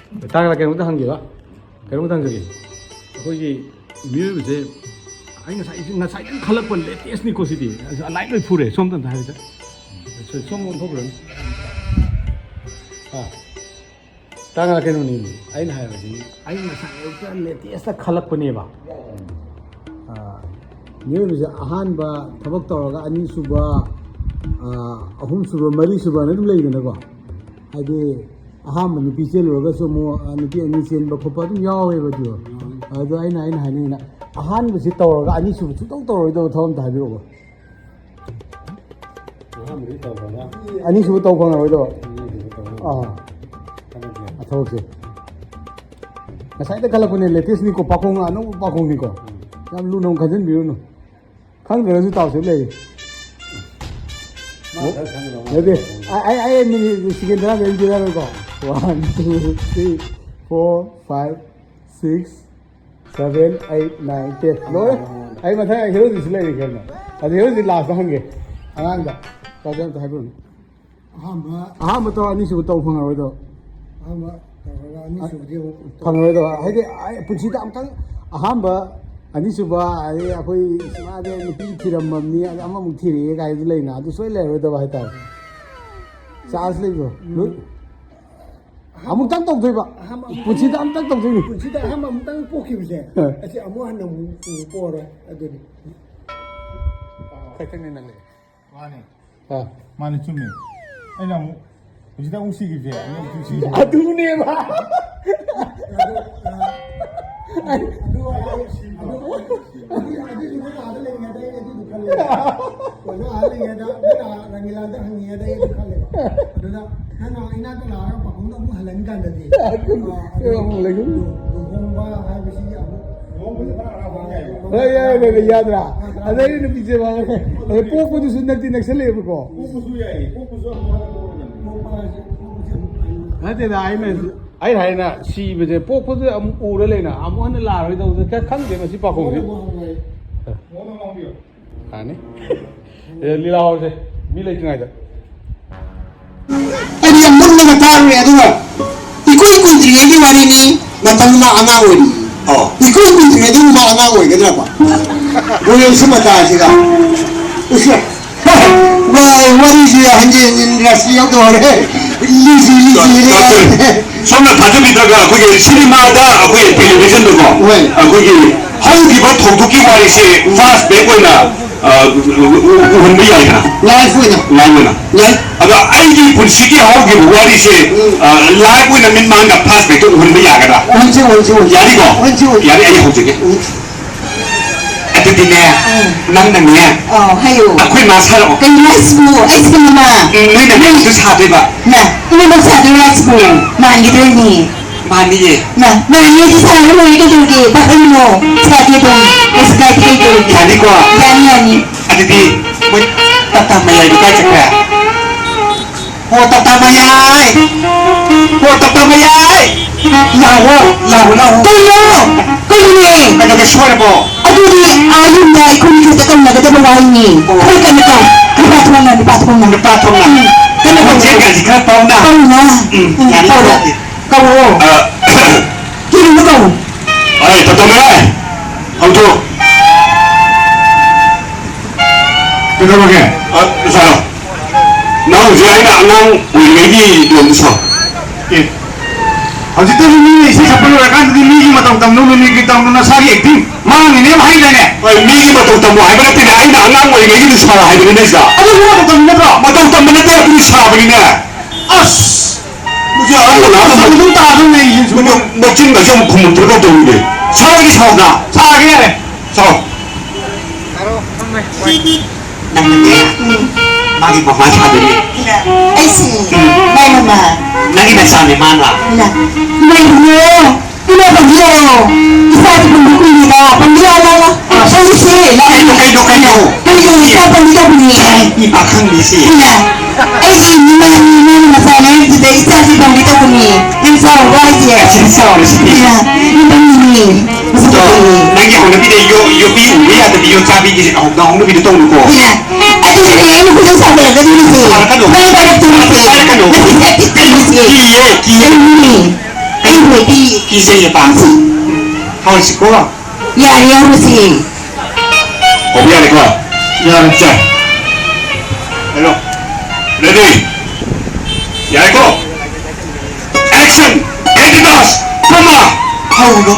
ताकि कहीं हंगेगा कहीं हंगे अखोई मियोबसे खलप लेटेस्टनी को लाइट लोई फुरे सोम सोम थोब्रन तागा कहीं लेटेस्ट खलपनेबा मियोबसे अहानब थबक तौरगा अनीसुब अहुमसुब मरीसुब लेदनको हाइदि अहम नुपी चेलुरगसु नुपी अनी चेनब खोप अदुम यावेबदु अदु आइना हाइनिना अहानबसि तौरगा अनीसुब सुतौ तौरइदो थवम थाबिरोबो अनीसुब तौ फंगरइदो थवसे नसाइदा खलपने लेटेस्ट निको पाखोंग अनु पाखोंग निको याम लुनों खजन बिरुनु खंगरसु तावसे ले Jadi, I ini sekian berapa yang jual itu? 1, 2, 3, 4, 5, 6, 7, 8, 9, 10. Loh, I macam I hero di sini kan? Ada hero di last tahun ke? Angan tak? Kau jangan tak hero. Aham betul ani sudah tahu pengaruh itu. Pengaruh itu, hai punci tak amkan aham bah. Ani suba ai akoi simade nupi thiramam ni ama muk thiri kai du leina adu soi le ro da ba ta chance le go amuk tang tok thoi ba puchi da am tang tok thoi ni puchi da ham am tang po ki bse ase amu han mu po ro adu ni kai tang ni na le mane ha mane chumi ai na mu puchi da usi ki bse adu ni ba ai hay na si bây giờ bốc có cái âm u đấy na âm hắn là rồi đâu cái khăn gì mà si bạc không gì à này đi lao rồi mi lấy cái này đấy anh em muốn làm sao vậy thôi ikut dia di hari ini datang nak anak oi ikut dia di nak anak oi kenapa boleh semua tak sih kan usia wah wari dia hanya industri yang tu ada lisi somna thajamidaga akoge cinema-da akoge television-dago akoge haugiba thongduki warise fast back oina uhunba yaina live oina aga aigi punsigi haugiba warise live oina min manga fast back uhunba yagada yari go yari ai haujige adudine nangna hayo akoi masaro kai masbu ai cinema nina ne su sadeba na ini masa ada rasmu man gitu ni mani ye nah mani di sana lo itu juga bahkan lo saat itu sekat itu jadi kok yani ada di tata maya itu kan cakap oh tata maya kau ni ada kesuara bo aduh di ayam dah ikut kita kan nak kita bawa ini kau kan di patungan kenapa jangan dikira tahu na kau kiri mu kau ay tatame kau tu kenapa ke sana nang jadi nang lagi belum so Aji tu ni si siapa orang kan di migi matang tamu ni kita tamu nasi acting mang ini apa ini ni? Migi matang tamu, hai berarti ni ai nak nang lagi ni salah hai begini sah. Aduh matang tamu ni tak ni salah begini. As, mungkin aku nak tahu tahu ni. Mungkin macam kumu terkau tahu ni. Salah ni salah ni. Salah. Taruh, nang ni. Magi bawa macam ni. Aisi, mana? Lagi macam ni mana? Ina panggil isa di pendukung ini dah panggil lah solusi lah kayu isa panggil bunyi ipakan di sini ini masalah kita isa di panggil bunyi isa wajib iya ini so lagi orang video biu ya tapi yo cabi di orang video tahu ko iya ada ini kita sampai ke sini sih. Kita ada tulis. Iya, ini 会的医生的房子，好是过啊，也了不起。我不要你过，要你讲，来咯，ready，来过，action， editas，come on，好咯。